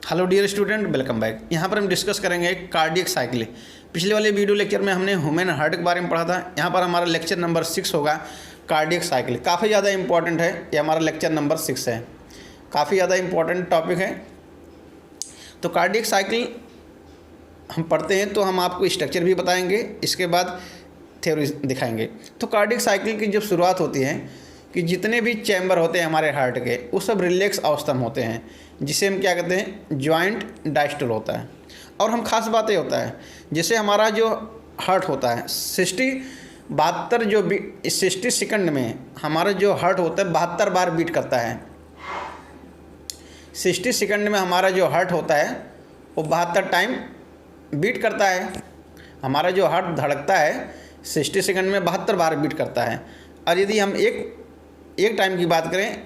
Hello dear student, welcome back. यहाँ पर हम डिस्कस करेंगे कार्डियक साइकिल। पिछले वाले वीडियो लेक्चर में हमने ह्यूमन हार्ट के बारे में पढ़ा था। यहाँ पर हमारा लेक्चर नंबर 6 होगा कार्डियक साइकिल। काफ़ी ज़्यादा इंपॉर्टेंट है, ये हमारा लेक्चर नंबर 6 है। काफ़ी ज़्यादा इंपॉर्टेंट टॉपिक है। तो कार्डियक साइकिल हम पढ़ते हैं तो हम आपको स्ट्रक्चर भी बताएंगे, इसके बाद थ्योरी दिखाएंगे। तो कार्डियक साइकिल की जब शुरुआत होती है कि जितने भी चैम्बर होते हैं हमारे हार्ट के, वो सब रिलैक्स अवस्था में होते हैं, जिसे हम क्या कहते हैं, जॉइंट डायस्टोल होता है। और हम खास बात ये होता है, जैसे हमारा जो हार्ट होता है 60 सेकंड में हमारा जो हार्ट होता है 72 बार बीट करता है। 60 सेकंड में हमारा जो हार्ट होता है वो 72 टाइम बीट करता है। हमारा जो हार्ट धड़कता है 60 सेकंड में 72 बार बीट करता है। और यदि हम एक टाइम की बात करें,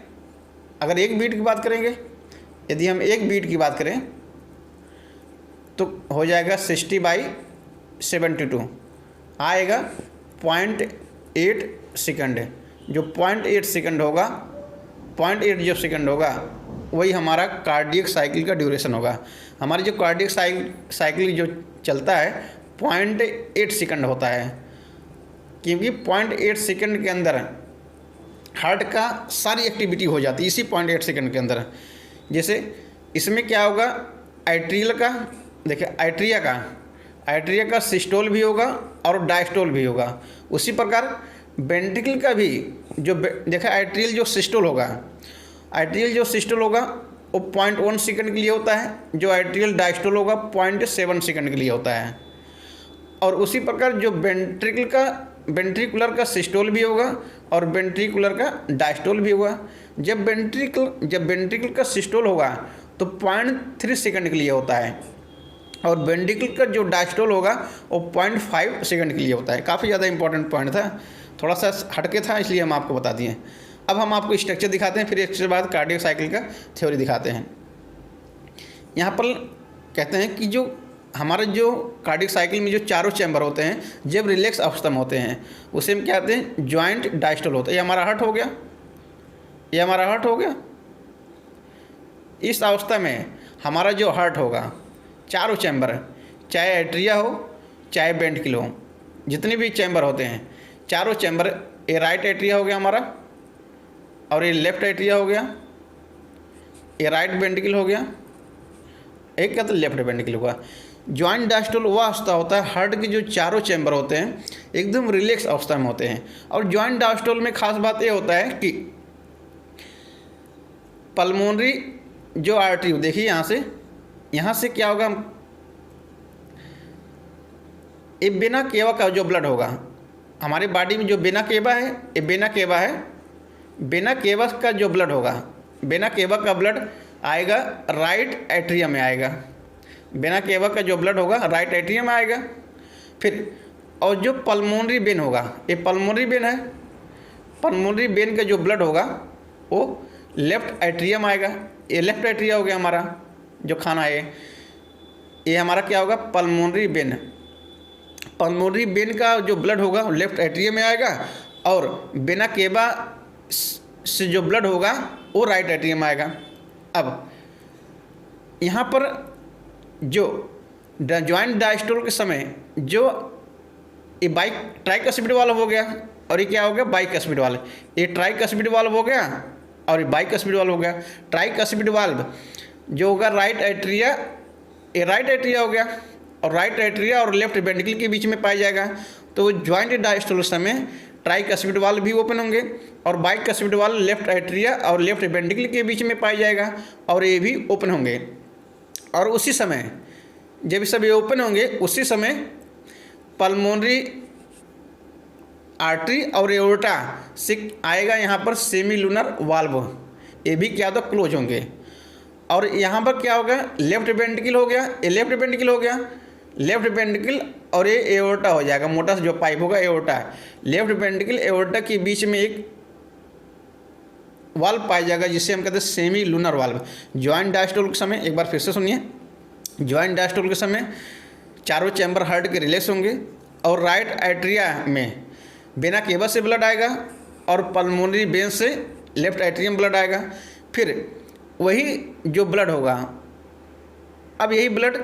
अगर एक बीट की बात करेंगे, यदि हम एक बीट की बात करें तो हो जाएगा 60/72 आएगा 0.8 सेकंड। जो 0.8 सेकंड होगा, 0.8 जो सेकंड होगा वही हमारा कार्डियक साइकिल का ड्यूरेशन होगा। हमारी जो कार्डियक साइकिल जो चलता है 0.8 सेकंड होता है, क्योंकि 0.8 सेकंड के अंदर हार्ट का सारी एक्टिविटी हो जाती है इसी 0.8 सेकंड के अंदर। जैसे इसमें क्या होगा, आर्टरियल का, देखिए आर्टरिया का सिस्टोल भी होगा और डायस्टोल भी होगा। उसी प्रकार वेंट्रिकल का भी जो देखा, आर्टरियल जो सिस्टोल होगा वो 0.1 सेकंड के लिए होता है, जो आर्टरियल डायस्टोल होगा 0.7 सेकंड के लिए होता है। और उसी प्रकार जो वेंट्रिकुलर का सिस्टोल भी होगा और वेंट्रिकुलर का डायस्टोल भी होगा। जब वेंट्रिकल का सिस्टोल होगा तो 0.3 सेकंड के लिए होता है, और वेंट्रिकल का जो डायस्टोल होगा वो 0.5 सेकंड के लिए होता है। काफ़ी ज़्यादा इंपॉर्टेंट पॉइंट था, थोड़ा सा हटके था, इसलिए हम आपको बता दिए। अब हम आपको स्ट्रक्चर दिखाते हैं, फिर इसके बाद कार्डियक साइकिल का थ्योरी दिखाते हैं। यहाँ पर कहते हैं कि जो हमारे जो कार्डियक साइकिल में जो चारों चैम्बर होते हैं जब रिलैक्स अवस्था में होते हैं उसे हम क्या कहते हैं, जॉइंट डायस्टोल होता है। ये हमारा हार्ट हो गया, इस अवस्था में हमारा जो हार्ट होगा, चारों चैम्बर, चाहे एट्रिया हो चाहे वेंट्रिकल हो, जितने भी चैम्बर होते हैं चारों चैम्बर, ये राइट एट्रिया हो गया हमारा, और ये लेफ्ट एट्रिया हो गया, ये राइट वेंट्रिकल हो गया, एक क्या तो लेफ्ट वेंट्रिकल होगा। जॉइंट डायस्टोल वह अवस्था होता है हार्ट के जो चारों चैम्बर होते हैं एकदम रिलैक्स अवस्था में होते हैं। और जॉइंट डायस्टोल में खास बात ये होता है कि पल्मोनरी जो आर्टरी, देखिए यहाँ से क्या होगा, ये वेना केवा का जो ब्लड होगा हमारे बॉडी में, जो वेना केवा है, ये वेना केवा है, वेना केवा का जो ब्लड होगा, वेना केवा का ब्लड आएगा राइट एट्रियम में आएगा। वेना केवा का जो ब्लड होगा राइट एट्रियम में आएगा। फिर और जो पल्मोनरी वेन होगा, ये पल्मोनरी वेन है, पल्मोनरी वेन का जो ब्लड होगा वो लेफ्ट एट्रियम आएगा। ये लेफ्ट एट्रिया हो गया हमारा जो खाना है, ये हमारा क्या होगा, पल्मोनरी वेन। पल्मोनरी वेन का जो ब्लड होगा लेफ्ट एट्रियम में आएगा, और वेना केवा से जो ब्लड होगा वो राइट एट्रियम में आएगा। अब यहाँ पर जो जॉइंट डायस्टोल के समय जो ये ट्राइकस्पिड वाल्व हो गया, और ये क्या हो गया, बाइकस्पिड वाल्व। ये ट्राइकस्पिड वाल्व हो गया और ये बाइकस्पिड वाल्व हो गया। ट्राइकस्पिड वाल्व जो होगा राइट एट्रिया, ये राइट एट्रिया हो गया, और राइट एट्रिया और लेफ्ट वेंट्रिकल के बीच में पाया जाएगा। तो जॉइंट डायस्टोल समय ट्राइकस्पिड वाल्व भी ओपन होंगे, और बाइकस्पिड वाल्व लेफ्ट एट्रिया और लेफ्ट वेंट्रिकल के बीच में पाया जाएगा, और ये भी ओपन होंगे। और उसी समय जब सब ये ओपन होंगे उसी समय पल्मोनरी आर्टरी और एओर्टा से आएगा यहाँ पर सेमीलुनर वाल्व, ये भी क्या तो क्लोज होंगे। और यहाँ पर क्या होगा, लेफ्ट वेंट्रिकल हो गया, ये लेफ्ट वेंट्रिकल हो गया, लेफ्ट वेंट्रिकल और ये एओर्टा हो जाएगा, मोटा सा जो पाइप होगा एओर्टा, लेफ्ट वेंट्रिकल एओर्टा के बीच में एक वाल्व पाया जाएगा जिसे हम कहते हैं semi lunar valve. Joint diastole के समय, एक बार फिर से सुनिए, जॉइंट डायस्टोल के समय चारों चैम्बर हार्ट के रिलैक्स होंगे, और राइट एट्रिया में वेना केवा से ब्लड आएगा, और पल्मोनरी वेन से लेफ्ट एट्रियम ब्लड आएगा। फिर वही जो ब्लड होगा अब यही ब्लड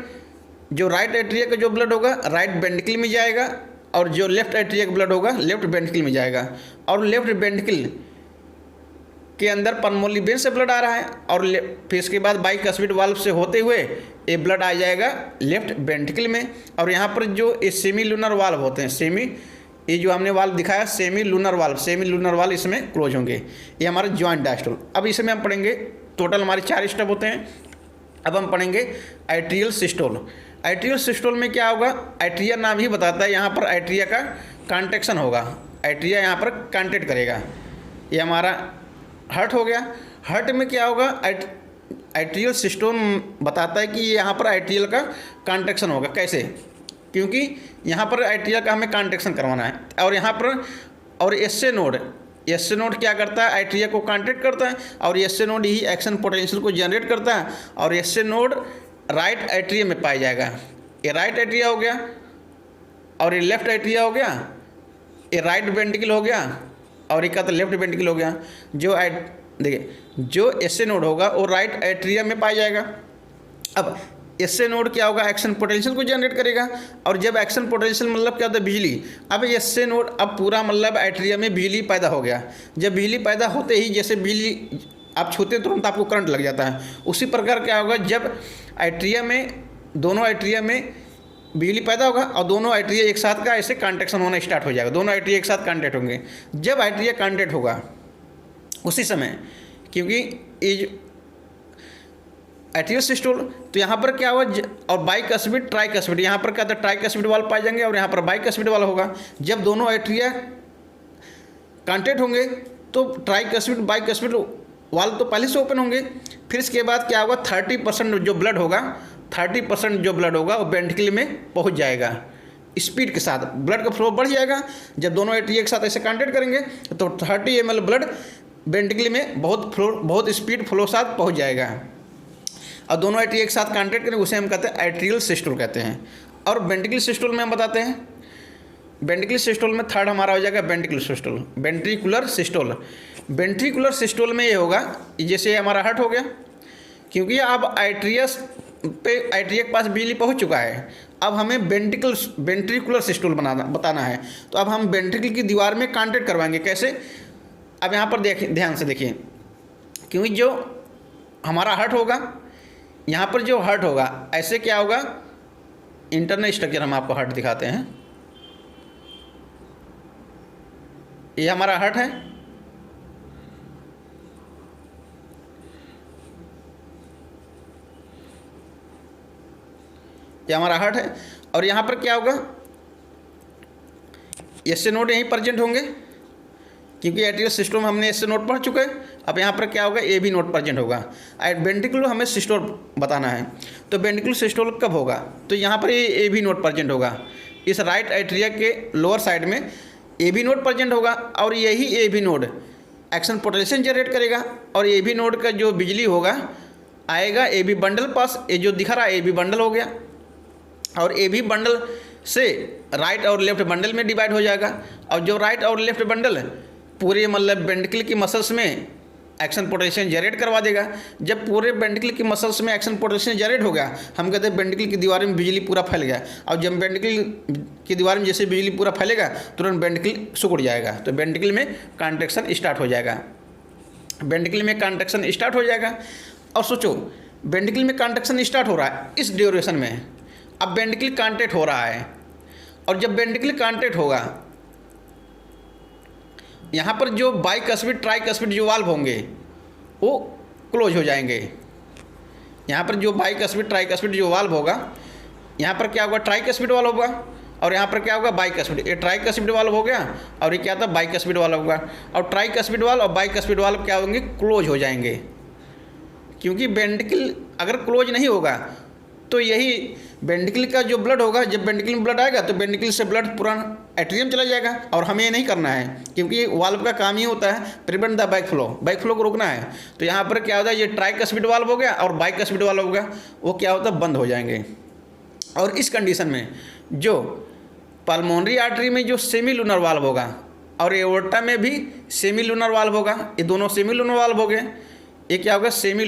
जो राइट एट्रिया का जो ब्लड होगा राइट वेंट्रिकल में जाएगा, और जो लेफ्ट एट्रिया का ब्लड होगा लेफ्ट वेंट्रिकल में जाएगा, और लेफ्ट वेंट्रिकल के अंदर पल्मोनरी वेन से ब्लड आ रहा है, और फिर इसके बाद बाइकस्पिड वाल्व से होते हुए ये ब्लड आ जाएगा लेफ्ट वेंट्रिकल में। और यहाँ पर जो ये सेमी लूनर वाल्व होते हैं, ये जो हमने वाल्व दिखाया सेमी लूनर वाल्व इसमें क्लोज होंगे। ये हमारा जॉइंट डायस्टोल। अब इसमें हम पढ़ेंगे, टोटल हमारे 4 स्टेप होते हैं। अब हम पढ़ेंगे एट्रियल सिस्टोल। एट्रियल सिस्टोल में क्या होगा, एट्रिया नाम ही बताता है, यहाँ पर एट्रिया का कॉन्ट्रैक्शन होगा, एट्रिया यहाँ पर कॉन्ट्रैक्ट करेगा। ये हमारा हार्ट हो गया। हार्ट में क्या होगा, एट्रियल सिस्टोल बताता है कि यहाँ पर एट्रियल का कॉन्ट्रैक्शन होगा। कैसे, क्योंकि यहाँ पर एट्रिया का हमें कॉन्ट्रैक्शन करवाना है, और यहाँ पर और एसए नोड क्या करता है, एट्रिया को कॉन्ट्रैक्ट करता है, और एसए नोड ही एक्शन पोटेंशियल को जनरेट करता है, और एसए नोड राइट एट्रिया में पाया जाएगा। ये राइट एट्रिया हो गया, और ये लेफ्ट एट्रिया हो गया, ये राइट वेंट्रिकल हो गया, और एक लेफ्ट वेंट्रिकल हो गया। देखिए जो एसए नोड होगा वो राइट एट्रिया में पाया जाएगा। अब एसए नोड क्या होगा, एक्शन पोटेंशियल को जनरेट करेगा, और जब एक्शन पोटेंशियल मतलब क्या होता है, बिजली। अब एसए नोड अब पूरा मतलब एट्रिया में बिजली पैदा हो गया। जब बिजली पैदा होते ही जैसे बिजली आप छूते तुरंत आपको करंट लग जाता है, उसी प्रकार क्या होगा, जब एट्रिया में दोनों एट्रिया में बिजली पैदा होगा और दोनों एट्रिया एक साथ का ऐसे कॉन्ट्रैक्शन होना स्टार्ट हो जाएगा, दोनों एट्रिया एक साथ कॉन्ट्रैक्ट होंगे। जब एट्रिया कॉन्ट्रैक्ट होगा उसी समय, क्योंकि ये एट्रियल सिस्टोल, तो यहाँ पर क्या होगा, और बाइकस्पिड ट्राइकस्पिड, यहाँ पर क्या होता है ट्राइकस्पिड वाल्व पाए जाएंगे, और यहाँ पर बाइकस्पिड वाल्व होगा। जब दोनों एट्रिया कॉन्ट्रैक्ट होंगे तो ट्राइकस्पिड बाइकस्पिड वाल्व तो पहले से ओपन होंगे। फिर इसके बाद क्या होगा, 30% जो ब्लड होगा, 30% जो ब्लड होगा वो वेंट्रिकल में पहुँच जाएगा। स्पीड के साथ ब्लड का फ्लो बढ़ जाएगा। जब दोनों एट्रिया एक साथ ऐसे कॉन्ट्रैक्ट करेंगे तो 30 ml ब्लड वेंट्रिकल में बहुत स्पीड फ्लो साथ पहुँच जाएगा, और दोनों एट्रिया एक साथ कॉन्ट्रैक्ट करें, उसे हम कहते हैं एट्रियल सिस्टोल कहते हैं। और वेंट्रिकल सिस्टोल में हम बताते हैं, वेंट्रिकल सिस्टोल में थर्ड हमारा हो जाएगा वेंट्रिकुलर सिस्टोल में ये होगा, जैसे हमारा हार्ट हो गया, क्योंकि अब एट्रिया के पास बिजली पहुंच चुका है। अब हमें वेंट्रिकुलर सिस्टोल बताना है, तो अब हम वेंट्रिकल की दीवार में कॉन्ट्रैक्ट करवाएंगे। कैसे, अब यहाँ पर ध्यान से देखिए, क्योंकि जो हमारा हार्ट होगा, यहाँ पर जो हार्ट होगा ऐसे क्या होगा, इंटरनल स्ट्रक्चर हम आपको हार्ट दिखाते हैं। ये हमारा हार्ट है, ये हमारा हार्ट है, और यहाँ पर क्या होगा, एसए नोड यहीं प्रेजेंट होंगे, क्योंकि एट्रियल सिस्टोल में हमने एसए नोड पढ़ चुके हैं। अब यहाँ पर क्या होगा, ए बी नोड प्रेजेंट होगा। वेंट्रिकुलर हमें सिस्टोल बताना है, तो वेंट्रिकुलर सिस्टोल कब होगा, तो यहाँ पर ये ए बी नोड प्रेजेंट होगा। इस राइट एट्रिया के लोअर साइड में ए बी नोड प्रेजेंट होगा, और यही A B node action potential generate करेगा, और ए बी नोड का जो बिजली होगा आएगा ए बी बंडल पास। ये जो दिखा रहा है ए बी बंडल हो गया, और ए बी बंडल से राइट और लेफ्ट बंडल में डिवाइड हो जाएगा, और जो राइट और लेफ्ट बंडल पूरे मतलब वेंट्रिकल की मसल्स में एक्शन पोटेंशियल जनरेट करवा देगा। जब पूरे वेंट्रिकल की मसल्स में एक्शन पोटेंशियल जनरेट हो गया, हम कहते हैं वेंट्रिकल की दीवार में बिजली पूरा फैल गया, और जब वेंट्रिकल की दीवार में जैसे बिजली पूरा फैलेगा तुरंत वेंट्रिकल सिकुड़ जाएगा, तो वेंट्रिकल में कॉन्ट्रैक्शन स्टार्ट हो जाएगा। वेंट्रिकल में कॉन्ट्रैक्शन स्टार्ट हो जाएगा, और सोचो वेंट्रिकल में कॉन्ट्रैक्शन स्टार्ट हो रहा है इस ड्यूरेशन में, अब वेंट्रिकल कॉन्ट्रैक्ट हो रहा है, और जब वेंट्रिकल कॉन्ट्रैक्ट होगा यहाँ पर जो बाइकस्पिड ट्राइकस्पिड जो वाल्व होंगे वो क्लोज हो जाएंगे। यहाँ पर जो बाइकस्पिड ट्राइकस्पिड जो वाल्व होगा, यहाँ पर क्या होगा, ट्राइकस्पिड वाल्व होगा, और यहाँ पर क्या होगा, बाइकस्पिड। ये ट्राइकस्पिड वाल्व हो गया, और ये क्या था, बाइकस्पिड वाल्व होगा। और ट्राइकस्पिड वाल्व और बाइकस्पिड वाल्व क्या होंगे, क्लोज हो जाएंगे, क्योंकि वेंट्रिकल अगर क्लोज नहीं होगा तो यही वेंट्रिकल का जो ब्लड होगा, जब वेंट्रिकल में ब्लड आएगा तो वेंट्रिकल से ब्लड पूरा एट्रियम चला जाएगा, और हमें ये नहीं करना है, क्योंकि वाल्व का काम ही होता है प्रिवेंट द बैक फ्लो को रोकना है। तो यहाँ पर क्या होता है, ये ट्राइकस्पिड वाल्व हो गया और बाइकस्पिड वाल्व हो गया, वो क्या होता है, बंद हो जाएंगे। और इस कंडीशन में जो पल्मोनरी आर्टरी में जो सेमी लूनर वाल्व होगा, और एओर्टा में भी सेमी लूनर वाल्व होगा, ये दोनों सेमी लूनर वाल्व हो गए। ये क्या हो गया, सेमी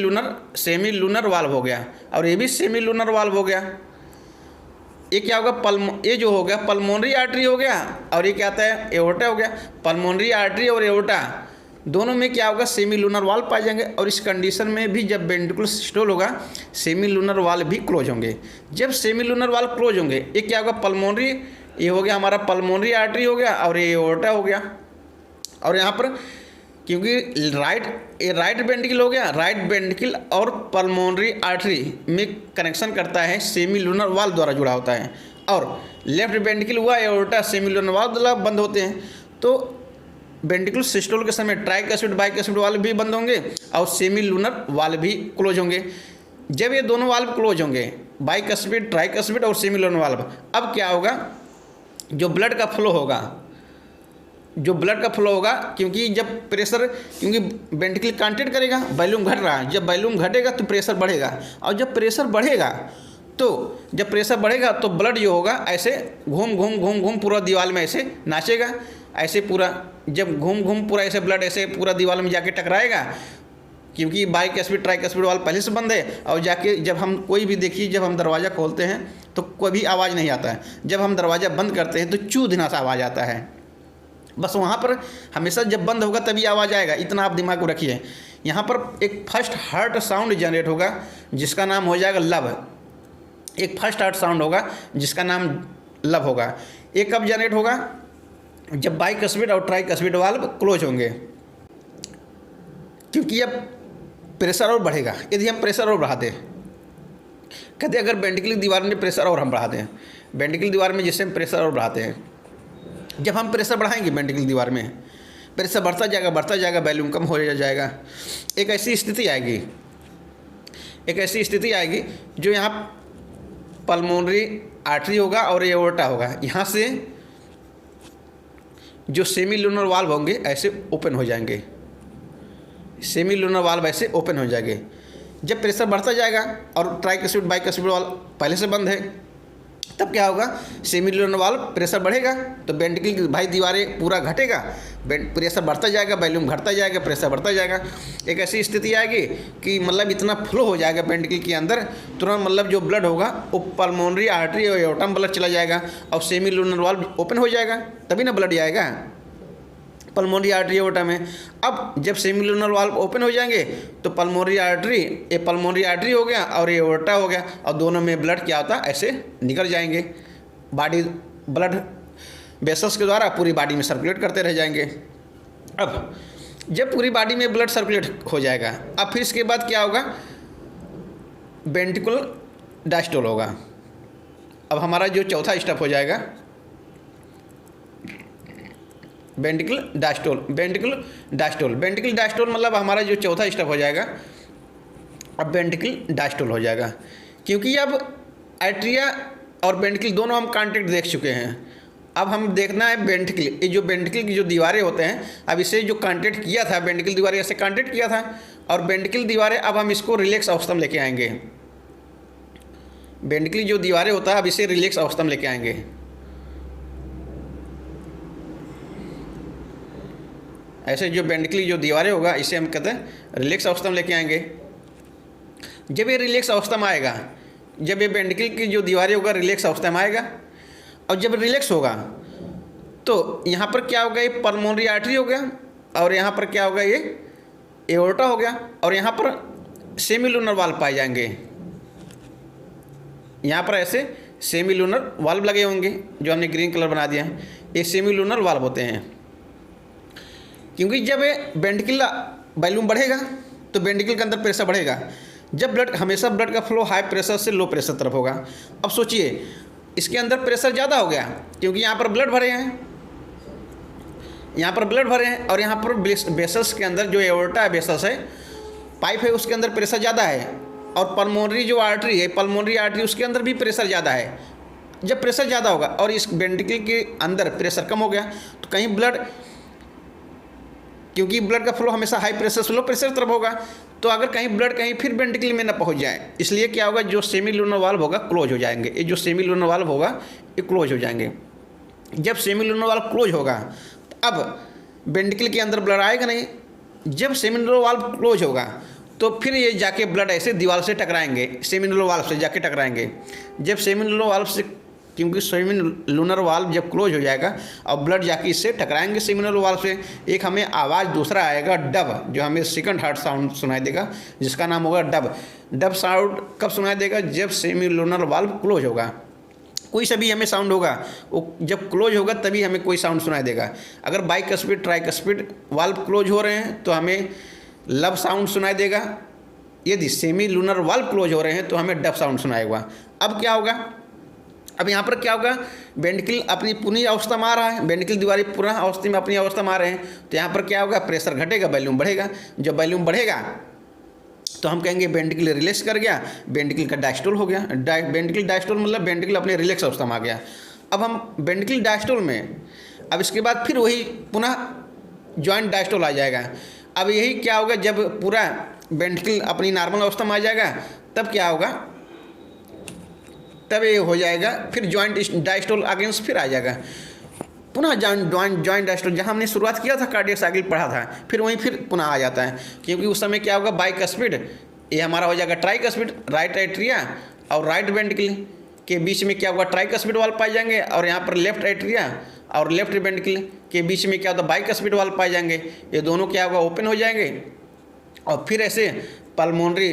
लूनर वाल्व हो गया, और ये भी सेमी लूनर वाल्व हो गया। ये क्या होगा, ये जो हो गया पल्मोनरी आर्टरी हो गया, और ये क्या आता है, एओर्टा हो गया। पल्मोनरी आर्टरी और एओर्टा दोनों में क्या होगा, सेमी लूनर वाल्व पाए जाएंगे, और इस कंडीशन में भी जब वेंट्रिकुलर सिस्टोल होगा सेमी लूनर वाल्व भी क्लोज होंगे। जब सेमी लूनर वाल्व क्लोज होंगे, ये क्या होगा, पल्मोनरी, ये हो गया हमारा पल्मोनरी आर्टरी हो गया, और ये एओर्टा हो गया। और यहाँ पर क्योंकि राइट वेंट्रिकल हो गया, राइट वेंट्रिकल और पल्मोनरी आर्टरी में कनेक्शन करता है, सेमी लूनर वाल्व द्वारा जुड़ा होता है, और लेफ्ट वेंट्रिकल हुआ एओर्टा सेमी लूनर वाल्व द्वारा बंद होते हैं। तो वेंट्रिकुलर सिस्टोल के समय ट्राइकस्पिड बाइकस्पिड वाल्व भी बंद होंगे और सेमी लूनर वाल्व भी क्लोज होंगे। जब ये दोनों वाल्व क्लोज होंगे, बाइकस्पिड, ट्राइकस्पिड और सेमी लूनर वाल्व, अब क्या होगा, जो ब्लड का फ्लो होगा, क्योंकि जब प्रेशर, क्योंकि वेंट्रिकल कॉन्ट्रैक्ट करेगा, वॉल्यूम घट रहा है, जब वॉल्यूम घटेगा तो प्रेशर बढ़ेगा, और जब प्रेशर बढ़ेगा तो ब्लड जो होगा ऐसे घूम पूरा दीवार में ऐसे नाचेगा, ऐसे पूरा, जब घूम पूरा ऐसे ब्लड ऐसे पूरा दीवार में जाके टकराएगा, क्योंकि बाइकस्पिड ट्राइकस्पिड वाल्व पहले से बंद है, और जाके जब हम कोई भी देखिए, जब हम दरवाज़ा खोलते हैं तो कोई भी आवाज़ नहीं आता है, जब हम दरवाज़ा बंद करते हैं तो चू धीना सा आवाज़ आता है। बस वहाँ पर हमेशा जब बंद होगा तभी आवाज़ आएगा, इतना आप दिमाग को रखिए। यहाँ पर एक फर्स्ट हार्ट साउंड जनरेट होगा जिसका नाम हो जाएगा लब। एक फर्स्ट हार्ट साउंड होगा जिसका नाम लब होगा। ये कब जनरेट होगा, जब बाइकस्पिड और ट्राइकस्पिड वाल्व क्लोज होंगे, क्योंकि अब प्रेशर और बढ़ेगा। यदि हम प्रेशर और बढ़ाते, कहते अगर वेंट्रिकुलर दीवार में प्रेशर और हम बढ़ाते हैं, वेंट्रिकुलर दीवार में जैसे हम प्रेशर और बढ़ाते हैं, जब हम प्रेशर बढ़ाएंगे वेंट्रिकुलर दीवार में प्रेशर बढ़ता जाएगा, वॉल्यूम कम हो जाएगा। एक ऐसी स्थिति आएगी जो यहाँ पल्मोनरी आर्टरी होगा और एओर्टा होगा, यहाँ से जो सेमी लूनर वाल्व होंगे ऐसे ओपन हो जाएंगे, सेमी लूनर वाल्व ऐसे ओपन हो जाएंगे। जब प्रेशर बढ़ता जाएगा और ट्राइकस्पिड बाइकस्पिड वाल्व पहले से बंद है, तब क्या होगा, सेमी लूनर वाल्व प्रेशर बढ़ेगा तो वेंट्रिकल भाई दीवारें पूरा घटेगा, प्रेशर बढ़ता जाएगा, वॉल्यूम घटता जाएगा, प्रेशर बढ़ता जाएगा। एक ऐसी स्थिति आएगी कि मतलब इतना फ्लो हो जाएगा वेंट्रिकल के अंदर, तुरंत मतलब जो ब्लड होगा वो पल्मोनरी आर्टरी और एओर्टा में ब्लड चला जाएगा और सेमी लूनर वाल्व ओपन हो जाएगा, तभी ना ब्लड जाएगा पल्मोनरी आर्टरी एओर्टा में। अब जब सेमी लूनर वाल्व ओपन हो जाएंगे तो पल्मोनरी आर्टरी हो गया और एओर्टा हो गया, और दोनों में ब्लड क्या होता है, ऐसे निकल जाएंगे, ब्लड वेसल्स के द्वारा पूरी बॉडी में सर्कुलेट करते रह जाएंगे। अब जब पूरी बॉडी में ब्लड सर्कुलेट हो जाएगा, अब फिर इसके बाद क्या होगा, वेंट्रिकुलर डायस्टोल होगा। अब हमारा जो चौथा स्टेप हो जाएगा वेंट्रिकुलर डायस्टोल मतलब हमारा जो चौथा स्टेप हो जाएगा, अब वेंट्रिकुलर डायस्टोल हो जाएगा, क्योंकि अब एट्रिया और वेंट्रिकल दोनों हम कॉन्टैक्ट देख चुके हैं। अब हम देखना है वेंट्रिकल, ये जो वेंट्रिकल की जो दीवारें होते हैं, अब इसे जो कॉन्टैक्ट किया था वेंट्रिकल दीवारें ऐसे कॉन्टैक्ट किया था, और वेंट्रिकल दीवारें अब हम इसको रिलैक्स अवस्था में लेके आएंगे। वेंट्रिकल जो दीवारें होता है अब इसे रिलैक्स अवस्था में लेके आएंगे। ऐसे जो वेंट्रिकल जो दीवारें होगा इसे हम कहते हैं रिलैक्स अवस्था में लेके आएंगे। जब ये रिलैक्स अवस्था में आएगा, जब ये वेंट्रिकल की जो दीवारें होगा रिलैक्स अवस्था में आएगा, और जब रिलैक्स होगा तो यहाँ पर क्या होगा, ये पल्मोनरी आर्टरी हो गया, और यहाँ पर क्या होगा, ये एओर्टा हो गया, और यहाँ पर सेमी लूनर वाल्व पाए जाएंगे। यहाँ पर ऐसे सेमी लूनर वाल्व लगे होंगे जो हमने ग्रीन कलर बना दिया है, ये सेमी लूनर वाल्व होते हैं। क्योंकि जब वेंट्रिकल वॉल्यूम बढ़ेगा तो वेंट्रिकल के अंदर प्रेशर बढ़ेगा। जब ब्लड, हमेशा ब्लड का फ्लो हाई प्रेशर से लो प्रेशर तरफ होगा। अब सोचिए इसके अंदर प्रेशर ज़्यादा हो गया क्योंकि यहाँ पर ब्लड भरे हैं, और यहाँ पर वेसल्स के अंदर जो एओर्टा है, वेसल्स है, पाइप है, उसके अंदर प्रेशर ज़्यादा है, और पल्मोनरी जो आर्टरी है, पल्मोनरी आर्टरी, उसके अंदर भी प्रेशर ज़्यादा है। जब प्रेशर ज़्यादा होगा और इस वेंट्रिकल के अंदर प्रेशर कम हो गया तो कहीं ब्लड, क्योंकि ब्लड का फ्लो हमेशा हाई प्रेशर से लो प्रेशर तरफ होगा, तो अगर कहीं ब्लड कहीं फिर वेंट्रिकल में ना पहुंच जाए, इसलिए क्या होगा, जो सेमी लूनर वाल्व होगा क्लोज हो जाएंगे। ये जो सेमी लूनर वाल्व होगा ये क्लोज हो जाएंगे। जब सेमी लूनर वाल्व क्लोज होगा अब वेंट्रिकल के अंदर ब्लड आएगा नहीं। जब सेमी लूनर वाल्व क्लोज होगा तो फिर ये जाके ब्लड ऐसे दीवार से टकराएंगे, सेमिनल वाल्व से जाके टकराएंगे। जब सेमिनल वाल्व से, क्योंकि सेमिनल वाल्व जब क्लोज हो जाएगा और ब्लड जाके इससे टकराएंगे सेमिनल वाल्व से, एक हमें आवाज़ दूसरा आएगा डब, जो हमें सेकंड हार्ट साउंड सुनाई देगा, जिसका नाम होगा डब। डब साउंड कब सुनाई देगा? जब सेमिनल वाल्व क्लोज होगा। कोई सा भी हमें साउंड होगा वो जब क्लोज होगा तभी हमें कोई साउंड सुनाई देगा। अगर बाइकस्पिड ट्राइकस्पिड वाल्व क्लोज हो रहे हैं तो हमें लब साउंड सुनाई देगा। यदि सेमिलुनर वाल्व क्लोज हो रहे हैं तो हमें डब साउंड सुनाएगा। अब क्या होगा? अब यहाँ पर क्या होगा? वेंट्रिकल अपनी पुनः अवस्था में आ रहा है, वेंट्रिकल दीवारी पुनः अवस्था में अपनी अवस्था में आ रहे हैं, तो यहाँ पर क्या होगा? प्रेशर घटेगा, वॉल्यूम बढ़ेगा। जब वॉल्यूम बढ़ेगा तो हम कहेंगे वेंट्रिकल रिलैक्स कर गया, वेंट्रिकल का डायस्टोल हो गया। वेंट्रिकल डायस्टोल मतलब वेंट्रिकल अपने रिलैक्स अवस्था में आ गया। अब हम वेंट्रिकल डायस्टोल में, अब इसके बाद फिर वही पुनः जॉइंट डायस्टोल आ जाएगा। अब यही क्या होगा? जब पूरा वेंट्रिकल अपनी नॉर्मल अवस्था में आ जाएगा तब क्या होगा? तब ये हो जाएगा फिर जॉइंट डायस्टोल अगेंस्ट फिर आ जाएगा, पुनः जॉइंट डायस्टोल। जहाँ हमने शुरुआत किया था कार्डियक साइकिल पढ़ा था, फिर वहीं फिर पुनः आ जाता है, क्योंकि उस समय क्या होगा? बाइकस्पिड, ये हमारा हो जाएगा ट्राइकस्पिड, राइट एट्रिया और राइट वेंट्रिकल के बीच में क्या होगा? ट्राइकस्पिड वाल्व पाए जाएंगे, और यहाँ पर लेफ्ट एट्रिया और लेफ्ट वेंट्रिकल के बीच में क्या होता है? बाइकस्पिड वाल्व पाए जाएंगे। ये दोनों क्या होगा? ओपन हो जाएंगे, और फिर ऐसे पल्मोनरी,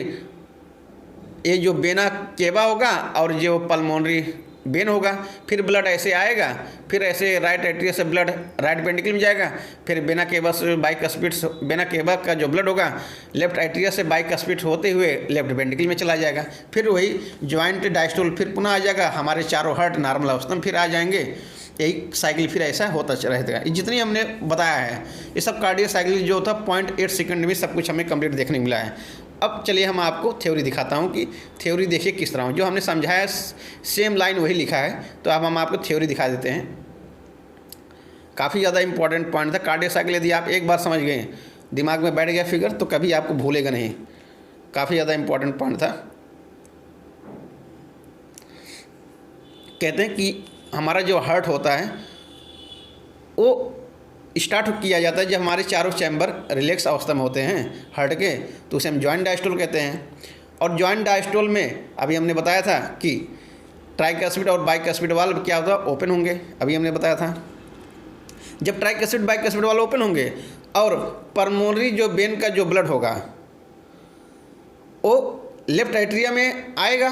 ये जो वेना केवा होगा और जो पल्मोनरी वेन होगा, फिर ब्लड ऐसे आएगा, फिर ऐसे राइट एट्रिया से ब्लड राइट वेंट्रिकल में जाएगा, फिर वेना केवा से बाइकस्पिड, वेना केवा का जो ब्लड होगा लेफ्ट एट्रिया से बाइकस्पिड होते हुए लेफ्ट वेंट्रिकल में चला जाएगा। फिर वही जॉइंट डायस्टोल फिर पुनः आ जाएगा, हमारे चारों हार्ट नॉर्मल अवस्था में फिर आ जाएंगे। यही साइकिल फिर ऐसा होता रहेगा। जितनी हमने बताया है ये सब कार्डियक साइकिल जो होता है 0.8 सेकंड में सब कुछ हमें कंप्लीट देखने को मिला है। अब चलिए हम आपको थ्योरी दिखाता हूँ कि थ्योरी देखिए किस तरह, जो हमने समझाया सेम लाइन वही लिखा है, तो अब हम आपको थ्योरी दिखा देते हैं। काफ़ी ज़्यादा इंपॉर्टेंट पॉइंट था कार्डियक साइकिल। यदि आप एक बार समझ गए, दिमाग में बैठ गया फिगर, तो कभी आपको भूलेगा नहीं। काफ़ी ज़्यादा इंपॉर्टेंट पॉइंट था। कहते हैं कि हमारा जो हार्ट होता है वो स्टार्ट किया जाता है जब हमारे चारों चैम्बर रिलैक्स अवस्था में होते हैं हार्ट के, तो उसे हम जॉइंट डायस्टोल कहते हैं। और जॉइंट डायस्टोल में अभी हमने बताया था कि ट्राइकस्पिड और बाइकस्पिड वाल्व क्या होता है? ओपन होंगे। अभी हमने बताया था जब ट्राइकस्पिड बाइकस्पिड वाल्व ओपन होंगे और पल्मोनरी जो वेन का जो ब्लड होगा वो लेफ्ट एट्रिया में आएगा,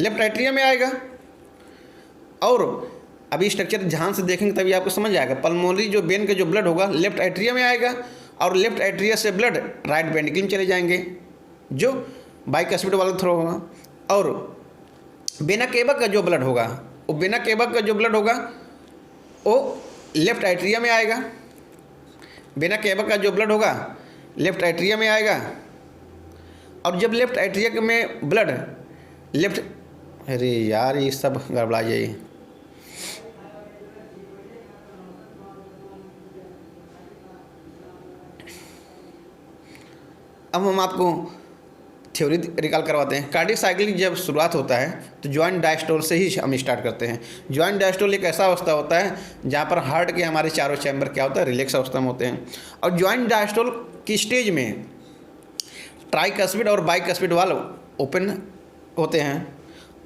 लेफ्ट एट्रिया में आएगा। और अभी स्ट्रक्चर ध्यान से देखेंगे तभी आपको समझ आएगा। पल्मोनरी जो वेन का जो ब्लड होगा लेफ्ट एट्रिया में आएगा, और लेफ्ट एट्रिया से ब्लड राइट वेंट्रिकल में चले जाएंगे जो बाइकस्पिड वाला थ्रो होगा। और वेना केवा का जो ब्लड होगा, वो वेना केवा का जो ब्लड होगा वो लेफ्ट एट्रिया में आएगा। वेना केवा का जो ब्लड होगा लेफ्ट एट्रिया में आएगा, और जब लेफ्ट एट्रिया में ब्लड लेफ्ट, अरे यार ये सब गड़बड़ा जाए। अब हम आपको थ्योरी रिकॉल करवाते हैं। कार्डियक साइकिल जब शुरुआत होता है तो जॉइंट डायस्टोल से ही हम स्टार्ट करते हैं। जॉइंट डायस्टोल एक ऐसा अवस्था होता है जहाँ पर हार्ट के हमारे चारों चैम्बर क्या होता है? रिलैक्स अवस्था में होते हैं। और जॉइंट डायस्टोल की स्टेज में ट्राइकस्पिड और बाइकस्पिड वाल्व ओपन होते हैं,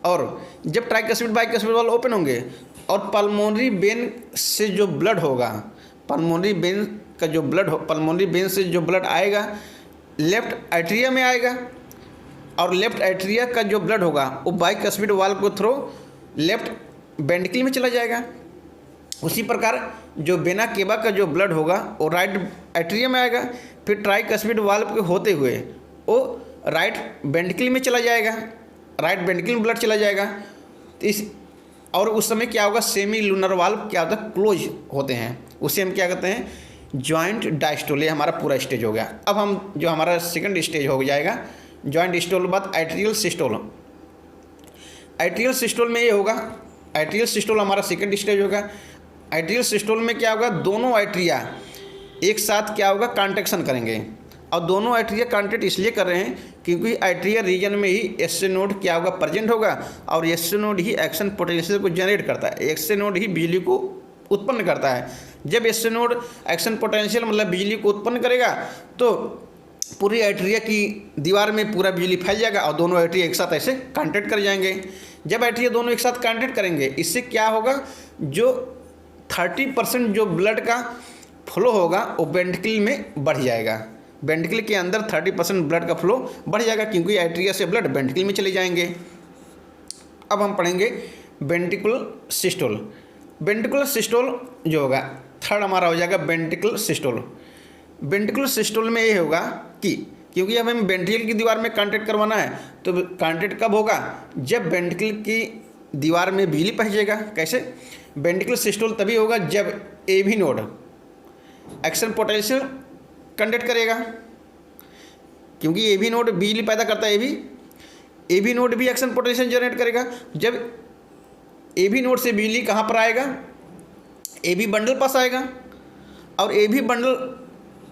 और जब ट्राइकस्पिड बाइकस्पिड वाल्व ओपन होंगे और पल्मोनरी वेन से जो ब्लड होगा, पल्मोनरी वेन का जो ब्लड हो, पल्मोनरी वेन से जो ब्लड आएगा लेफ्ट एट्रिया में आएगा, और लेफ्ट एट्रिया का जो ब्लड होगा वो बाइकस्पिड वाल्व को थ्रू लेफ्ट वेंट्रिकल में चला जाएगा। उसी प्रकार जो वेना केवा का जो ब्लड होगा वो राइट एट्रिया में आएगा, फिर ट्राइकस्पिड वाल्व के होते हुए वो राइट वेंट्रिकल में चला जाएगा, राइट वेंट्रिकल में ब्लड चला जाएगा। तो इस और उस समय क्या होगा? सेमिलुनर वाल्व क्या होता है? क्लोज होते हैं। उसे हम क्या कहते हैं? Joint diastole. ये हमारा पूरा स्टेज हो गया। अब हम जो हमारा सेकंड स्टेज हो जाएगा जॉइंट डायस्टोल के बाद एट्रियल सिस्टोल। एट्रियल सिस्टोल में ये होगा, एट्रियल सिस्टोल हमारा सेकंड स्टेज होगा। एट्रियल सिस्टोल में क्या होगा? दोनों एट्रिया एक साथ क्या होगा? कॉन्ट्रैक्शन करेंगे। और दोनों एट्रिया कॉन्ट्रैक्ट इसलिए कर रहे हैं क्योंकि एट्रिया रीजन में ही एस नोड क्या होगा? प्रेजेंट होगा, और एस नोड ही एक्शन पोटेंशियल को जनरेट करता है। एस नोड ही बिजली को उत्पन्न करता है। जब एस नोड एक्शन पोटेंशियल मतलब बिजली को उत्पन्न करेगा तो पूरी एट्रिया की दीवार में पूरा बिजली फैल जाएगा और दोनों एट्रिया एक साथ ऐसे कांटेक्ट कर जाएंगे। जब एट्रिया दोनों एक साथ कांटेक्ट करेंगे, इससे क्या होगा, जो 30% जो ब्लड का फ्लो होगा वो वेंट्रिकल में बढ़ जाएगा। वेंट्रिकल के अंदर 30% ब्लड का फ्लो बढ़ जाएगा, क्योंकि एट्रिया से ब्लड वेंट्रिकल में चले जाएंगे। अब हम पढ़ेंगे वेंट्रिकुलर सिस्टोल। वेंट्रिकुलर सिस्टोल जो होगा, थर्ड हमारा हो जाएगा वेंट्रिकुलर सिस्टोल। वेंट्रिकुलर सिस्टोल में ये होगा कि क्योंकि अब हमें वेंट्रिकल की दीवार में कांटेक्ट करवाना है, तो कांटेक्ट कब होगा, जब वेंट्रिकल की दीवार में बिजली पहुंचेगा। कैसे? वेंट्रिकुलर सिस्टोल तभी होगा जब AV node action potential conduct करेगा, क्योंकि एवी नोड बिजली पैदा करता है। एवी नोड भी एक्शन पोटेंशियल जनरेट करेगा। जब एवी नोड से बिजली कहाँ पर आएगा, एवी बंडल पास आएगा, और एवी बंडल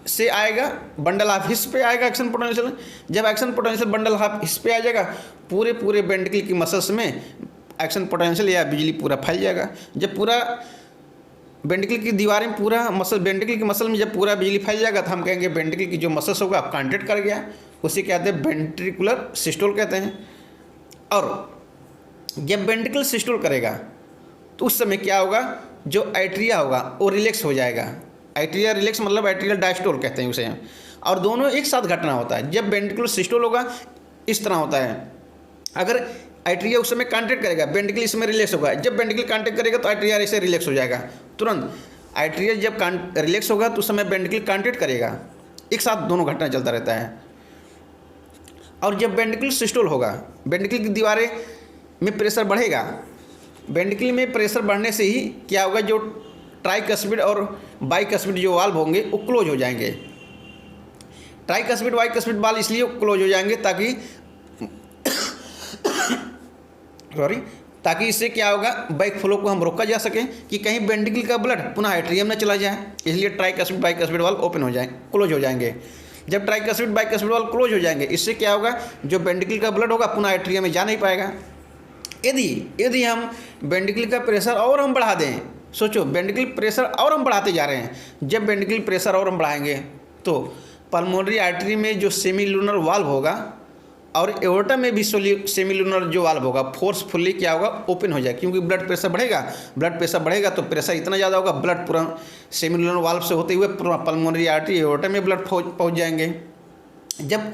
से आएगा, बंडल ऑफ हिस्स पे आएगा एक्शन पोटेंशियल। जब action potential bundle of his पे आ जाएगा, पूरे वेंट्रिकल की मसल्स में एक्शन पोटेंशियल या बिजली पूरा फैल जाएगा। जब पूरा वेंट्रिकल की दीवार में पूरा मसल, वेंट्रिकल की मसल में जब पूरा बिजली फैल जाएगा, तो हम कहेंगे वेंट्रिकल की जो मसल्स होगा कांटेक्ट कर गया, उसे कहते हैं वेंट्रिकुलर सिस्टोल कहते हैं। और जब वेंट्रिकल सिस्टोल करेगा तो उस समय क्या होगा, जो एट्रिया होगा वो रिलैक्स हो जाएगा। एट्रिया रिलैक्स मतलब एट्रियल डायस्टोल कहते हैं उसे, और दोनों एक साथ घटना होता है। जब वेंट्रिकुलर सिस्टोल होगा इस तरह होता है, अगर एट्रिया उस समय कांटेक्ट करेगा, वेंट्रिकल इसमें रिलैक्स होगा। जब वेंट्रिकल कांटेक्ट करेगा तो एट्रिया ऐसे रिलैक्स हो जाएगा तुरंत। एट्रिया जब रिलैक्स होगा तो उस समय वेंट्रिकल कांटेक्ट करेगा, एक साथ दोनों घटना चलता रहता है। और जब वेंट्रिकुलर सिस्टोल होगा, वेंट्रिकल की दीवारें में प्रेशर बढ़ेगा। वेंट्रिकल में प्रेशर बढ़ने से ही क्या होगा, जो ट्राइकस्पिड और बाइकस्पिड जो वाल्व होंगे वो क्लोज हो जाएंगे। ट्राइकस्पिड बाइकस्पिड वाल्व इसलिए क्लोज हो जाएंगे ताकि इससे क्या होगा, बैक फ्लो को हम रोका जा सके कि कहीं वेंट्रिकल का ब्लड पुनः एट्रियम में चला जाए। इसलिए ट्राइकस्पिड बाइकस्पिड वाल्व ओपन हो जाए, क्लोज हो जाएंगे। जब ट्राइकस्पिड बाइकस्पिड वाल्व क्लोज हो जाएंगे, इससे क्या होगा, जो वेंट्रिकल का ब्लड होगा पुनः एट्रियम में जा नहीं पाएगा। यदि हम वेंट्रिकल का प्रेशर और हम बढ़ा दें, सोचो वेंट्रिकल प्रेशर और हम बढ़ाते जा रहे हैं, जब वेंट्रिकल प्रेशर और हम बढ़ाएंगे तो पल्मोनरी आर्टरी में जो सेमीलुनर वाल्व होगा और एओर्टा में भी सेमीलुनर जो वाल्व होगा फोर्सफुली क्या होगा, ओपन हो जाए। क्योंकि ब्लड प्रेशर बढ़ेगा तो प्रेशर इतना ज़्यादा होगा, ब्लड पूरा सेमीलुनर वाल्व से होते हुए पूरा पल्मोनरी आर्टरी एओर्टा में ब्लड पहुँच जाएंगे। जब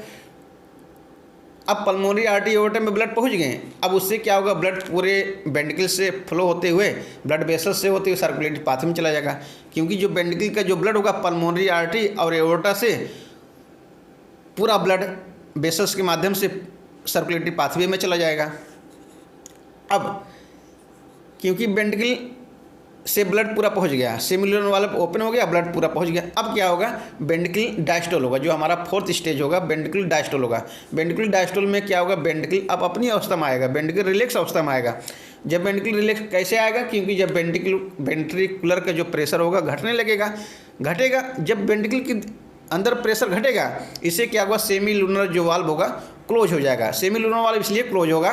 अब पल्मोनरी आर्टरी एओर्टा में ब्लड पहुंच गए, अब उससे क्या होगा, ब्लड पूरे वेंट्रिकल से फ्लो होते हुए ब्लड वेसल्स से होते हुए सर्कुलेटरी पाथ में चला जाएगा। क्योंकि जो वेंट्रिकल का जो ब्लड होगा पल्मोनरी आर्टरी और एओर्टा से पूरा ब्लड वेसल्स के माध्यम से सर्कुलेटरी पाथवे में चला जाएगा। अब क्योंकि वेंट्रिकल से ब्लड पूरा पहुंच गया, सेमिलुनर वाल्व ओपन हो गया, ब्लड पूरा पहुंच गया, अब क्या होगा, वेंट्रिकल डायस्टोल होगा, जो हमारा फोर्थ स्टेज होगा वेंट्रिकल डायस्टोल होगा। वेंट्रिकल डायस्टोल में क्या होगा, वेंट्रिकल अब अपनी अवस्था में आएगा, वेंट्रिकल रिलैक्स अवस्था में आएगा। जब वेंट्रिकल रिलैक्स कैसे आएगा, क्योंकि जब वेंट्रिकुलर का जो प्रेशर होगा घटने लगेगा, घटेगा। जब वेंट्रिकल के अंदर प्रेशर घटेगा, इससे क्या होगा, सेमीलुनर जो वाल्व होगा क्लोज हो जाएगा। सेमीलुनर वाल्व इसलिए क्लोज होगा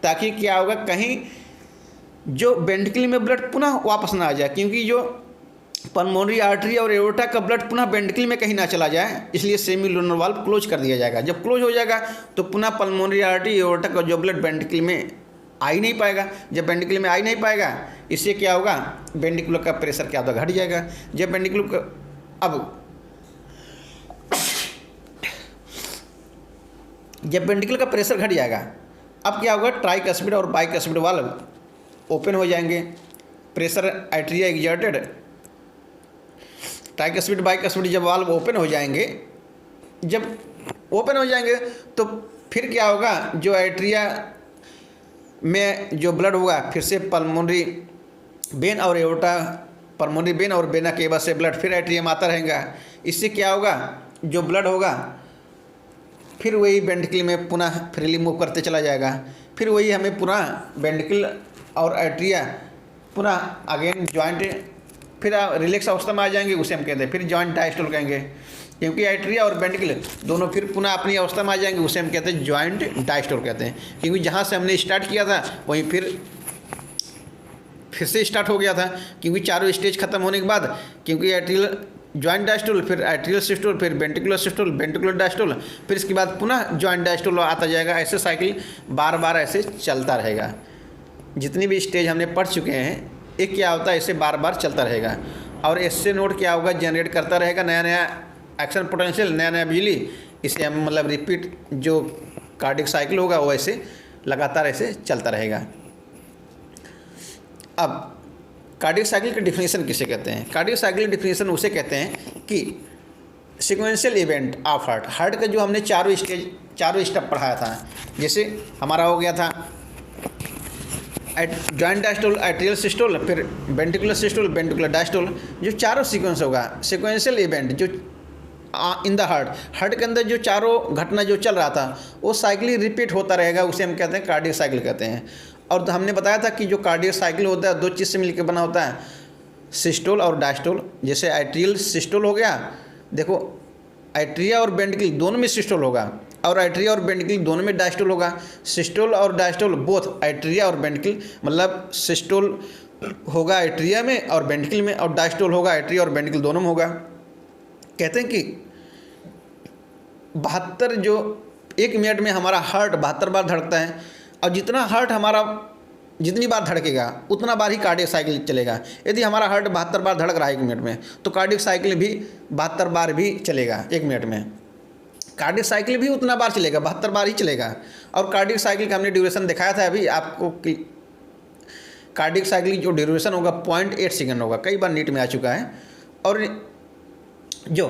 ताकि क्या होगा, कहीं जो वेंट्रिकल में ब्लड पुनः वापस ना आ जाए, क्योंकि जो पल्मोनरी आर्टरी और एओर्टा का ब्लड पुनः वेंट्रिकल में कहीं ना चला जाए, इसलिए सेमीलुनर वाल्व क्लोज कर दिया जाएगा। जब क्लोज हो जाएगा तो पुनः पल्मोनरी आर्टरी एओर्टा का जो ब्लड वेंट्रिकल में आ ही नहीं पाएगा। जब वेंट्रिकल में आ ही नहीं पाएगा, इससे क्या होगा, वेंट्रिकुलर का प्रेशर क्या होगा, घट जाएगा। जब वेंट्रिकुलर का जब वेंट्रिकल का प्रेशर घट जाएगा, अब क्या होगा, ट्राइकस्पिड और बाइकस्पिड वाल्व ओपन हो जाएंगे। Pressure atria exerted, tricuspid bicuspid जब वाल्व ओपन हो जाएंगे, जब ओपन हो जाएंगे तो फिर क्या होगा, जो एट्रिया में जो ब्लड होगा फिर से पल्मोनरी वेन और एओर्टा, पल्मोनरी वेन और वेना केवा से ब्लड फिर एट्रिया में आता रहेगा। इससे क्या होगा, जो ब्लड होगा फिर वही वेंट्रिकल में पुनः फ्रीली मूव करते चला जाएगा। फिर वही हमें पुनः वेंट्रिकल और एट्रिया पुनः अगेन जॉइंट फिर रिलैक्स अवस्था में आ जाएंगे, उसे हम कहते हैं फिर जॉइंट डायस्टोल कहेंगे। क्योंकि एट्रिया और वेंट्रिकल दोनों फिर पुनः अपनी अवस्था में आ जाएंगे, उसे हम कहते हैं जॉइंट डायस्टोल कहते हैं। क्योंकि जहाँ से हमने स्टार्ट किया था वहीं फिर से स्टार्ट हो गया था। क्योंकि चारों स्टेज खत्म होने के बाद, क्योंकि एट्रियल जॉइंट डायस्टोल, फिर एट्रियल सिस्टोल, फिर वेंट्रिकुलर सिस्टोल, वेंट्रिकुलर डायस्टोल, फिर इसके बाद पुनः जॉइंट डायस्टोल आता जाएगा। ऐसे साइकिल बार बार ऐसे चलता रहेगा। जितनी भी स्टेज हमने पढ़ चुके हैं, एक क्या होता है, इससे बार बार चलता रहेगा। और इससे नोड क्या होगा, जनरेट करता रहेगा नया नया एक्शन पोटेंशियल, नया नया बिजली। इसे हम मतलब रिपीट जो कार्डियक साइकिल होगा वो ऐसे लगातार ऐसे चलता रहेगा। अब कार्डियक साइकिल की डिफिनीशन किसे कहते हैं? कार्डियक साइकिल की डिफिनीशन उसे कहते हैं कि सीक्वेंशियल इवेंट ऑफ हार्ट का जो हमने चारों स्टेप पढ़ाया था। जैसे हमारा हो गया था जॉइंट डायस्टोल, एट्रियल सिस्टोल, फिर वेंट्रिकुलर सिस्टोल, वेंट्रिकुलर डायस्टोल, जो चारों सीक्वेंस होगा, सीक्वेंशियल इवेंट जो इन द हार्ट के अंदर जो चारों घटना जो चल रहा था वो साइकिल रिपीट होता रहेगा, उसे हम कहते हैं कार्डियक साइकिल कहते हैं। और हमने बताया था कि जो कार्डियक साइकिल होता है दो चीज़ से मिलकर बना होता है, सिस्टोल और डायस्टोल। जैसे एट्रियल सिस्टोल हो गया, देखो एट्रिया और वेंट्रिकल दोनों में सिस्टोल होगा, और एट्रिया और वेंट्रिकल दोनों में डायस्टोल होगा। सिस्टोल और डायस्टोल बोथ एट्रिया और वेंट्रिकल, मतलब सिस्टोल होगा एट्रिया में और वेंट्रिकल में, और डायस्टोल होगा एट्रिया और वेंट्रिकल दोनों में होगा। कहते हैं कि 72 जो 1 मिनट में हमारा हार्ट 72 बार धड़कता है, और जितना हार्ट हमारा जितनी बार धड़केगा उतना बार ही कार्डियक साइकिल चलेगा। यदि हमारा हार्ट 72 बार धड़क रहा है 1 मिनट में, तो कार्डियक साइकिल भी 72 बार भी चलेगा 1 मिनट में। कार्डियक साइकिल भी उतना बार चलेगा, 72 बार ही चलेगा। और कार्डियक साइकिल का हमने ड्यूरेशन दिखाया था अभी आपको कि कार्डियक साइकिल की जो ड्यूरेशन होगा 0.8 सेकेंड होगा, कई बार नीट में आ चुका है। और जो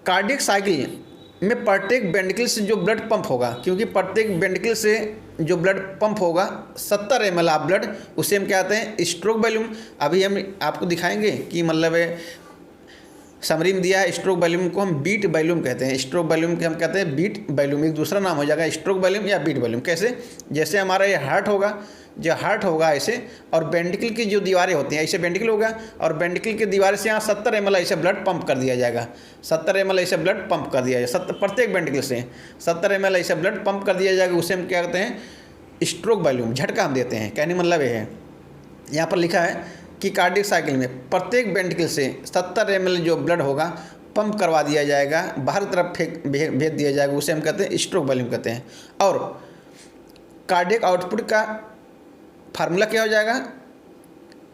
कार्डियक साइकिल में प्रत्येक वेंट्रिकल से जो ब्लड पंप होगा, क्योंकि प्रत्येक वेंट्रिकल से जो ब्लड पंप होगा 70 ml ऑफ ब्लड, उसे हम कहते हैं स्ट्रोक वॉल्यूम। अभी हम आपको दिखाएंगे कि मतलब समरी में दिया है, स्ट्रोक वॉल्यूम को हम बीट वॉल्यूम कहते हैं। स्ट्रोक वॉल्यूम के हम कहते हैं बीट वॉल्यूम, एक दूसरा नाम हो जाएगा स्ट्रोक वॉल्यूम या बीट वॉल्यूम। कैसे? जैसे हमारा ये हार्ट होगा, जो हार्ट होगा ऐसे, और वेंट्रिकल की जो दीवारें होती हैं ऐसे वेंट्रिकल होगा, और वेंट्रिकल की दीवार से यहाँ 70 ml ऐसे ब्लड पंप कर दिया जाएगा। 70 ml ऐसे ब्लड पंप कर दिया जाएगा, प्रत्येक वेंट्रिकल से 70 ml ऐसे ब्लड पंप कर दिया जाएगा। उसे हम क्या कहते हैं? स्ट्रोक वॉल्यूम, झटका हम देते हैं। कहने मतलब ये है, यहाँ पर लिखा है कि कार्डियक साइकिल में प्रत्येक वेंट्रिकल से 70 ml जो ब्लड होगा पंप करवा दिया जाएगा, बाहर तरफ भेज दिया जाएगा, उसे हम कहते हैं स्ट्रोक वॉल्यूम कहते हैं। और कार्डियक आउटपुट का फार्मूला क्या हो जाएगा?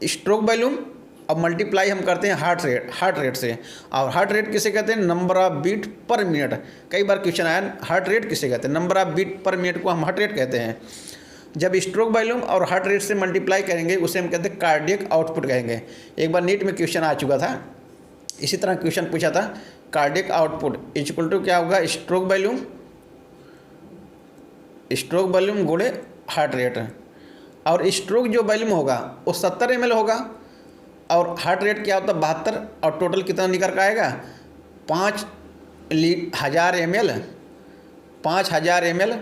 स्ट्रोक वॉल्यूम और मल्टीप्लाई हम करते हैं हार्ट रेट से। और हार्ट रेट किसे कहते हैं? Number of beat per minute. कई बार क्वेश्चन आया, हार्ट रेट किसे कहते हैं? Number of beat per minute को हम हार्ट रेट कहते हैं। जब स्ट्रोक वॉल्यूम और हार्ट रेट से मल्टीप्लाई करेंगे उसे हम कहते हैं कार्डियक आउटपुट कहेंगे। एक बार नीट में क्वेश्चन आ चुका था, इसी तरह क्वेश्चन पूछा था, कार्डियक आउटपुट इक्वल टू क्या होगा? स्ट्रोक वॉल्यूम गुणे हार्ट रेट। और स्ट्रोक जो वॉल्यूम होगा वो 70 ml होगा, और हार्ट रेट क्या होता है? 72, और टोटल कितना निकल कर आएगा? 5000 ml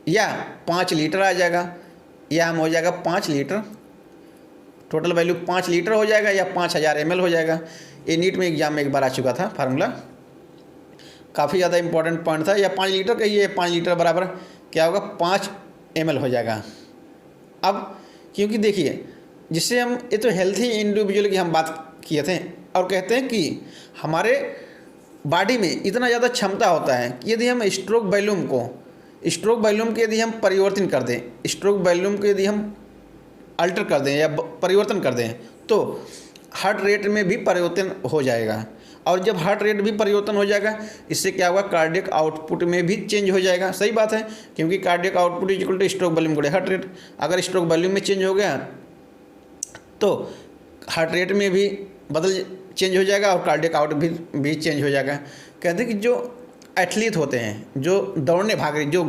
या 5 लीटर आ जाएगा, या हम हो जाएगा 5 लीटर। टोटल वैल्यू 5 लीटर हो जाएगा या 5000 ml हो जाएगा। ये नीट में एग्जाम में एक बार आ चुका था फार्मूला, काफ़ी ज़्यादा इंपॉर्टेंट पॉइंट था। या 5 लीटर कहिए, 5 लीटर बराबर क्या होगा? 5 ml हो जाएगा। अब क्योंकि देखिए, जिससे हम ये तो हेल्थी इंडिविजुअल की हम बात किए थे, और कहते हैं कि हमारे बॉडी में इतना ज़्यादा क्षमता होता है कि यदि हम स्ट्रोक वॉल्यूम के यदि हम परिवर्तन कर दें, स्ट्रोक वॉल्यूम को यदि हम अल्टर कर दें या परिवर्तन कर दें, तो हार्ट रेट में भी परिवर्तन हो जाएगा। और जब हार्ट रेट भी परिवर्तन हो जाएगा, इससे क्या होगा? कार्डियक आउटपुट में भी चेंज हो जाएगा। सही बात है, क्योंकि cardiac output equal two stroke volume गुणे हार्ट रेट। अगर स्ट्रोक वॉल्यूम में चेंज हो गया तो हार्ट रेट में भी चेंज हो जाएगा, और कार्डियक आउट भी चेंज हो जाएगा। कहते हैं कि जो एथलीट होते हैं, जो दौड़ने भागने, जो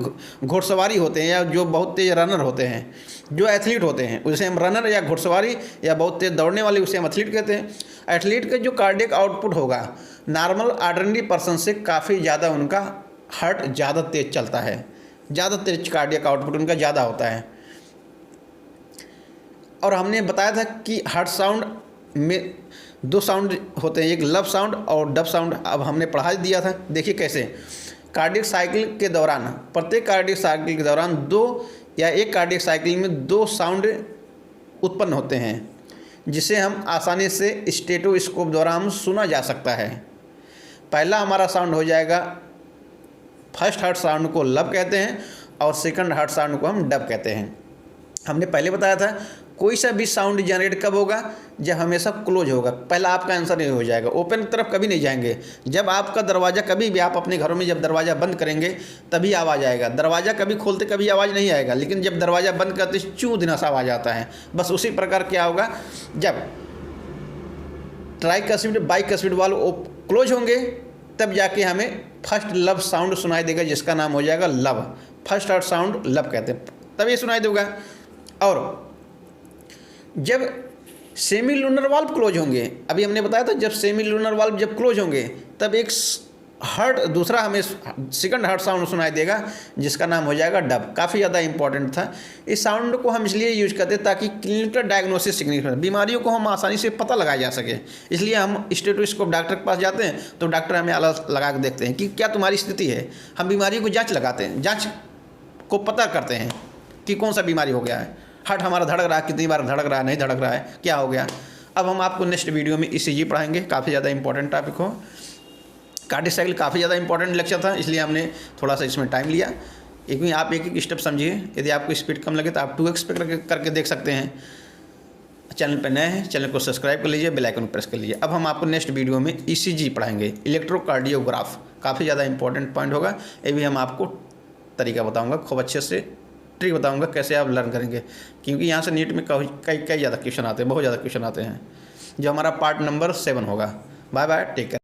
घुड़सवारी होते हैं, या जो बहुत तेज रनर होते हैं, जो एथलीट होते हैं उसे हम रनर या घुड़सवारी या बहुत तेज दौड़ने वाले उसे हम एथलीट कहते हैं। एथलीट का जो कार्डियक आउटपुट होगा नॉर्मल ऑर्डिनरी पर्सन से काफ़ी ज़्यादा, उनका हार्ट ज़्यादा तेज चलता है, ज़्यादा तेज कार्डियक आउटपुट उनका ज़्यादा होता है। और हमने बताया था कि हार्ट साउंड में 2 साउंड होते हैं, एक लव साउंड और डब साउंड। अब हमने पढ़ा दिया था, देखिए कैसे कार्डियक साइकिल के दौरान, प्रत्येक कार्डियक साइकिल के दौरान 2 या एक कार्डियक साइकिल में 2 साउंड उत्पन्न होते हैं। जिसे हम आसानी से स्टेथोस्कोप द्वारा हम सुना जा सकता है। पहला हमारा साउंड हो जाएगा, फर्स्ट हार्ट साउंड को लब कहते हैं और सेकंड हार्ट साउंड को हम डब कहते हैं। हमने पहले बताया था कोई सा भी साउंड जनरेट कब होगा, जब हमेशा क्लोज होगा। पहला आपका आंसर ये हो जाएगा, ओपन की तरफ कभी नहीं जाएंगे। जब आपका दरवाज़ा, कभी भी आप अपने घरों में जब दरवाज़ा बंद करेंगे तभी आवाज़ आएगा। दरवाज़ा कभी खोलते कभी आवाज़ नहीं आएगा, लेकिन जब दरवाज़ा बंद करते चूँ दिन सा आवाज़ आता है। बस उसी प्रकार क्या होगा, जब ट्राइकस्पिड बाइकस्पिड वाल्व क्लोज होंगे तब जाके हमें फर्स्ट लब साउंड सुनाई देगा, जिसका नाम हो जाएगा लब। फर्स्ट हार्ट साउंड लब कहते हैं, तब ये सुनाई देगा। और जब सेमी लूनर वाल्व क्लोज होंगे, अभी हमने बताया था जब सेमी लूनर वाल्व जब क्लोज होंगे तब एक हार्ट, दूसरा हमें सेकंड हार्ट साउंड सुनाई देगा, जिसका नाम हो जाएगा डब। काफ़ी ज़्यादा इंपॉर्टेंट था। इस साउंड को हम इसलिए यूज करते हैं ताकि क्लिनिकल डायग्नोसिस सिग्निफिकेंट बीमारियों को हम आसानी से पता लगाया जा सके। इसलिए हम स्टेथोस्कोप डॉक्टर के पास जाते हैं तो डॉक्टर हमें अलग लगा के देखते हैं कि क्या तुम्हारी स्थिति है। हम बीमारियों को जाँच लगाते हैं, जाँच को पता करते हैं कि कौन सा बीमारी हो गया है। हार्ट हमारा धड़क रहा है, कितनी बार धड़क रहा है, नहीं धड़क रहा है, क्या हो गया। अब हम आपको नेक्स्ट वीडियो में ECG पढ़ाएंगे। काफ़ी ज़्यादा इंपॉर्टेंट टॉपिक हो। कार्डियक साइकिल काफ़ी ज़्यादा इंपॉर्टेंट लेक्चर था, इसलिए हमने थोड़ा सा इसमें टाइम लिया। आप एक एक स्टेप समझिए। यदि आपको स्पीड कम लगे तो आप 2x पे करके देख सकते हैं। चैनल पर नए हैं, चैनल को सब्सक्राइब कर लीजिए, बेल आइकन प्रेस कर लीजिए। अब हम आपको नेक्स्ट वीडियो में ECG पढ़ाएंगे, इलेक्ट्रोकार्डियोग्राफ। काफ़ी ज़्यादा इंपॉर्टेंट पॉइंट होगा। ये भी हम आपको तरीका बताऊँगा, खूब अच्छे से ट्रिक बताऊंगा कैसे आप लर्न करेंगे, क्योंकि यहाँ से नीट में कई ज़्यादा क्वेश्चन आते हैं, बहुत ज़्यादा क्वेश्चन आते हैं, जो हमारा पार्ट नंबर 7 होगा। Bye bye, take care.